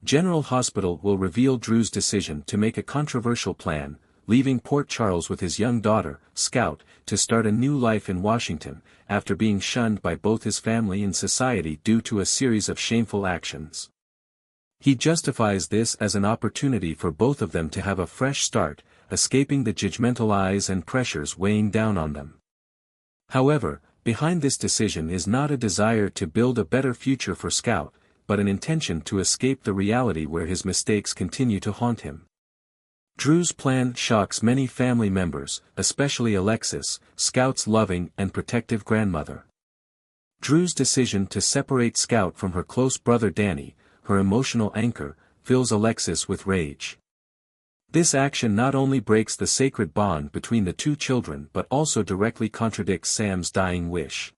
General Hospital will reveal Drew's decision to make a controversial plan, leaving Port Charles with his young daughter, Scout, to start a new life in Washington, after being shunned by both his family and society due to a series of shameful actions. He justifies this as an opportunity for both of them to have a fresh start, escaping the judgmental eyes and pressures weighing down on them. However, behind this decision is not a desire to build a better future for Scout, but an intention to escape the reality where his mistakes continue to haunt him. Drew's plan shocks many family members, especially Alexis, Scout's loving and protective grandmother. Drew's decision to separate Scout from her close brother Danny, her emotional anchor, fills Alexis with rage. This action not only breaks the sacred bond between the two children but also directly contradicts Sam's dying wish.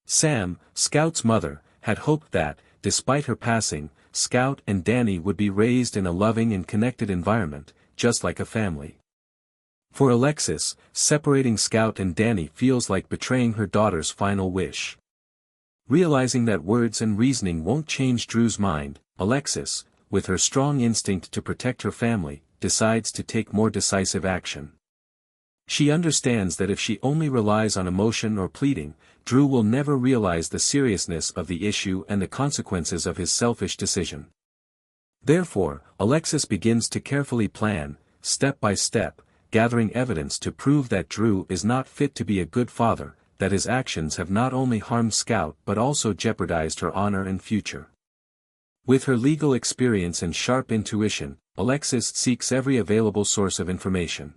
Sam, Scout's mother, had hoped that, despite her passing, Scout and Danny would be raised in a loving and connected environment, just like a family. For Alexis, separating Scout and Danny feels like betraying her daughter's final wish. Realizing that words and reasoning won't change Drew's mind, Alexis, with her strong instinct to protect her family, decides to take more decisive action. She understands that if she only relies on emotion or pleading, Drew will never realize the seriousness of the issue and the consequences of his selfish decision. Therefore, Alexis begins to carefully plan, step by step, gathering evidence to prove that Drew is not fit to be a good father, that his actions have not only harmed Scout but also jeopardized her honor and future. With her legal experience and sharp intuition, Alexis seeks every available source of information.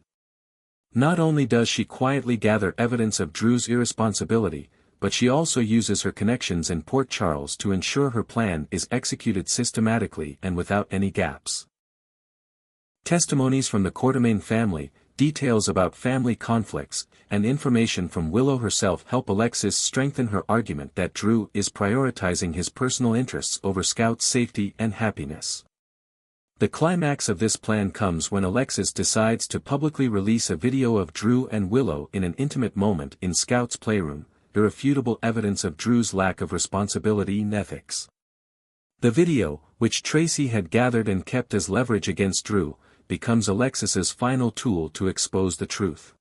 Not only does she quietly gather evidence of Drew's irresponsibility, but she also uses her connections in Port Charles to ensure her plan is executed systematically and without any gaps. Testimonies from the Quartermain family, details about family conflicts, and information from Willow herself help Alexis strengthen her argument that Drew is prioritizing his personal interests over Scout's safety and happiness. The climax of this plan comes when Alexis decides to publicly release a video of Drew and Willow in an intimate moment in Scout's playroom, irrefutable evidence of Drew's lack of responsibility and ethics. The video, which Tracy had gathered and kept as leverage against Drew, becomes Alexis's final tool to expose the truth.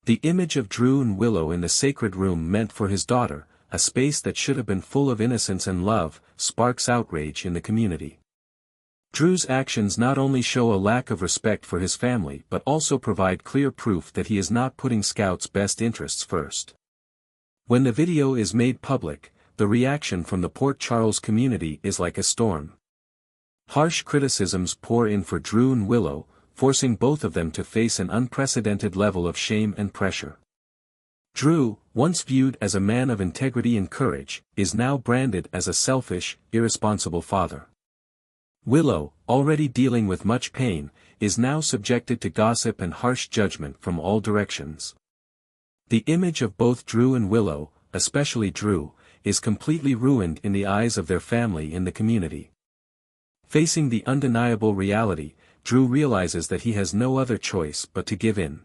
The image of Drew and Willow in the sacred room meant for his daughter, a space that should have been full of innocence and love, sparks outrage in the community. Drew's actions not only show a lack of respect for his family but also provide clear proof that he is not putting Scout's best interests first. When the video is made public, the reaction from the Port Charles community is like a storm. Harsh criticisms pour in for Drew and Willow, forcing both of them to face an unprecedented level of shame and pressure. Drew, once viewed as a man of integrity and courage, is now branded as a selfish, irresponsible father. Willow, already dealing with much pain, is now subjected to gossip and harsh judgment from all directions. The image of both Drew and Willow, especially Drew, is completely ruined in the eyes of their family and the community. Facing the undeniable reality, Drew realizes that he has no other choice but to give in.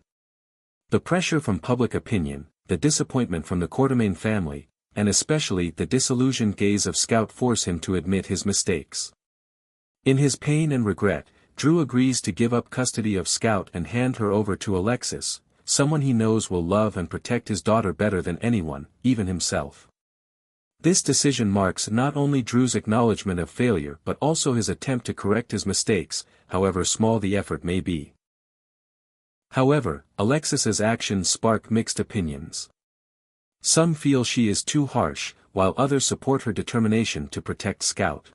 The pressure from public opinion, the disappointment from the Quartermain family, and especially the disillusioned gaze of Scout force him to admit his mistakes. In his pain and regret, Drew agrees to give up custody of Scout and hand her over to Alexis, someone he knows will love and protect his daughter better than anyone, even himself. This decision marks not only Drew's acknowledgement of failure but also his attempt to correct his mistakes, however small the effort may be. However, Alexis's actions spark mixed opinions. Some feel she is too harsh, while others support her determination to protect Scout.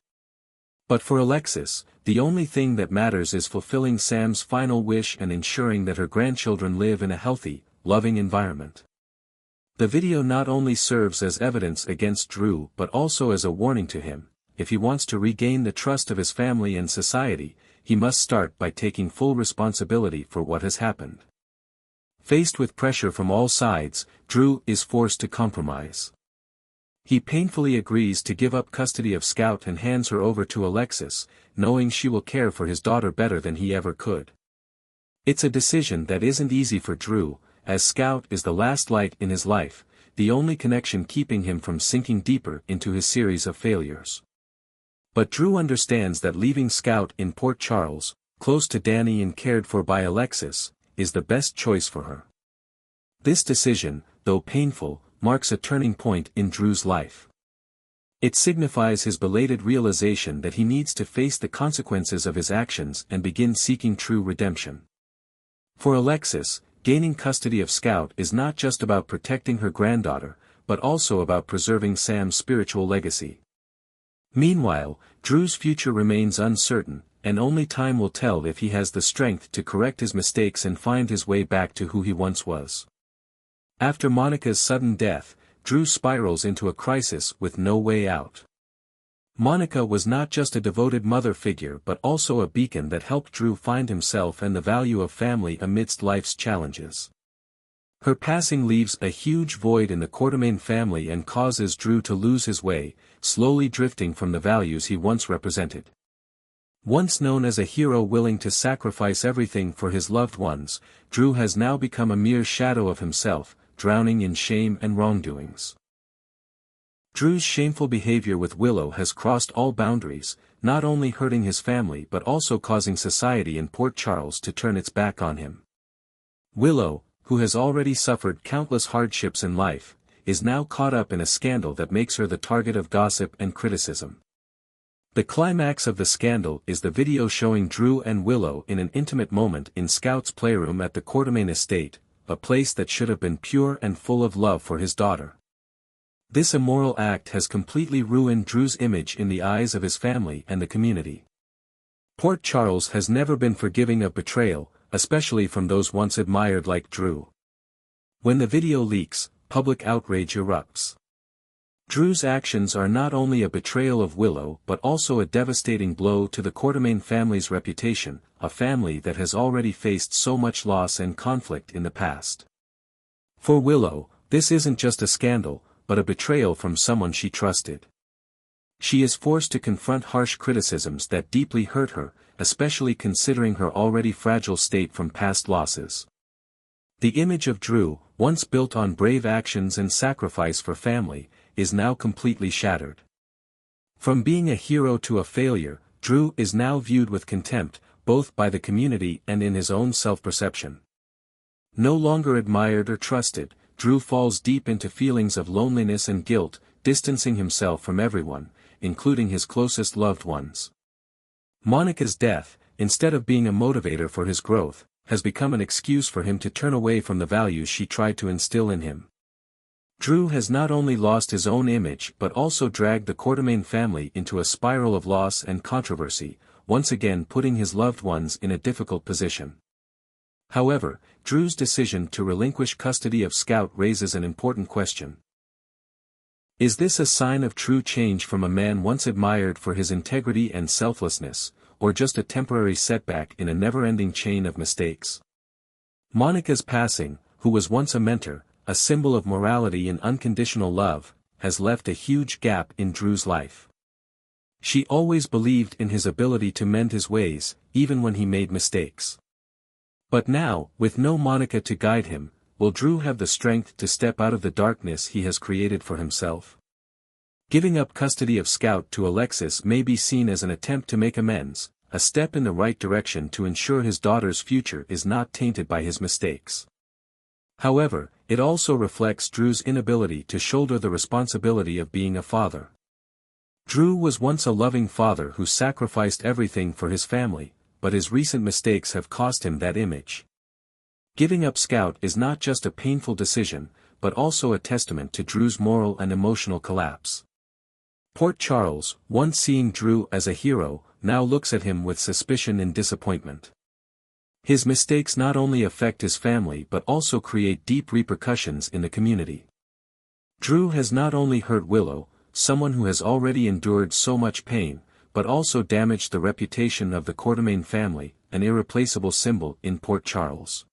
But for Alexis, the only thing that matters is fulfilling Sam's final wish and ensuring that her grandchildren live in a healthy, loving environment. The video not only serves as evidence against Drew but also as a warning to him: if he wants to regain the trust of his family and society, he must start by taking full responsibility for what has happened. Faced with pressure from all sides, Drew is forced to compromise. He painfully agrees to give up custody of Scout and hands her over to Alexis, knowing she will care for his daughter better than he ever could. It's a decision that isn't easy for Drew, as Scout is the last light in his life, the only connection keeping him from sinking deeper into his series of failures. But Drew understands that leaving Scout in Port Charles, close to Danny and cared for by Alexis, is the best choice for her. This decision, though painful, marks a turning point in Drew's life. It signifies his belated realization that he needs to face the consequences of his actions and begin seeking true redemption. For Alexis, gaining custody of Scout is not just about protecting her granddaughter, but also about preserving Sam's spiritual legacy. Meanwhile, Drew's future remains uncertain, and only time will tell if he has the strength to correct his mistakes and find his way back to who he once was. After Monica's sudden death, Drew spirals into a crisis with no way out. Monica was not just a devoted mother figure but also a beacon that helped Drew find himself and the value of family amidst life's challenges. Her passing leaves a huge void in the Quartermain family and causes Drew to lose his way, slowly drifting from the values he once represented. Once known as a hero willing to sacrifice everything for his loved ones, Drew has now become a mere shadow of himself, drowning in shame and wrongdoings. Drew's shameful behavior with Willow has crossed all boundaries, not only hurting his family but also causing society in Port Charles to turn its back on him. Willow, who has already suffered countless hardships in life, is now caught up in a scandal that makes her the target of gossip and criticism. The climax of the scandal is the video showing Drew and Willow in an intimate moment in Scout's playroom at the Quartermain estate, a place that should have been pure and full of love for his daughter. This immoral act has completely ruined Drew's image in the eyes of his family and the community. Port Charles has never been forgiving of betrayal, especially from those once admired like Drew. When the video leaks, public outrage erupts. Drew's actions are not only a betrayal of Willow but also a devastating blow to the Quartermain family's reputation, a family that has already faced so much loss and conflict in the past. For Willow, this isn't just a scandal, but a betrayal from someone she trusted. She is forced to confront harsh criticisms that deeply hurt her, especially considering her already fragile state from past losses. The image of Drew, once built on brave actions and sacrifice for family, is now completely shattered. From being a hero to a failure, Drew is now viewed with contempt, both by the community and in his own self-perception. No longer admired or trusted, Drew falls deep into feelings of loneliness and guilt, distancing himself from everyone, including his closest loved ones. Monica's death, instead of being a motivator for his growth, has become an excuse for him to turn away from the values she tried to instill in him. Drew has not only lost his own image but also dragged the Quartermain family into a spiral of loss and controversy, once again putting his loved ones in a difficult position. However, Drew's decision to relinquish custody of Scout raises an important question. Is this a sign of true change from a man once admired for his integrity and selflessness, or just a temporary setback in a never-ending chain of mistakes? Monica's passing, who was once a mentor, a symbol of morality and unconditional love, has left a huge gap in Drew's life. She always believed in his ability to mend his ways, even when he made mistakes. But now, with no Monica to guide him, will Drew have the strength to step out of the darkness he has created for himself? Giving up custody of Scout to Alexis may be seen as an attempt to make amends, a step in the right direction to ensure his daughter's future is not tainted by his mistakes. However, it also reflects Drew's inability to shoulder the responsibility of being a father. Drew was once a loving father who sacrificed everything for his family, but his recent mistakes have cost him that image. Giving up Scout is not just a painful decision, but also a testament to Drew's moral and emotional collapse. Port Charles, once seeing Drew as a hero, now looks at him with suspicion and disappointment. His mistakes not only affect his family but also create deep repercussions in the community. Drew has not only hurt Willow, someone who has already endured so much pain, but also damaged the reputation of the Quartermain family, an irreplaceable symbol in Port Charles.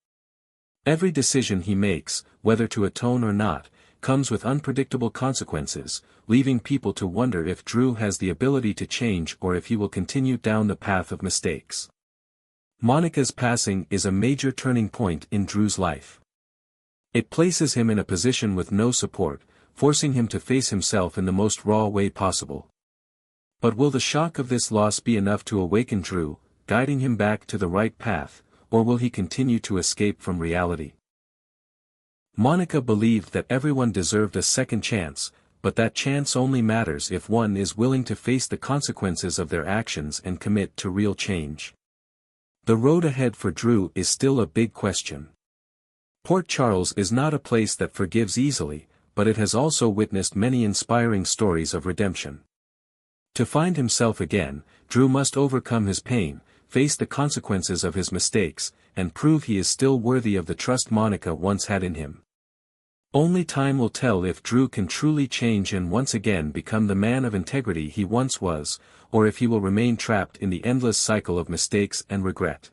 Every decision he makes, whether to atone or not, comes with unpredictable consequences, leaving people to wonder if Drew has the ability to change or if he will continue down the path of mistakes. Monica's passing is a major turning point in Drew's life. It places him in a position with no support, forcing him to face himself in the most raw way possible. But will the shock of this loss be enough to awaken Drew, guiding him back to the right path, or will he continue to escape from reality? Monica believed that everyone deserved a second chance, but that chance only matters if one is willing to face the consequences of their actions and commit to real change. The road ahead for Drew is still a big question. Port Charles is not a place that forgives easily, but it has also witnessed many inspiring stories of redemption. To find himself again, Drew must overcome his pain, face the consequences of his mistakes, and prove he is still worthy of the trust Monica once had in him. Only time will tell if Drew can truly change and once again become the man of integrity he once was, or if he will remain trapped in the endless cycle of mistakes and regret.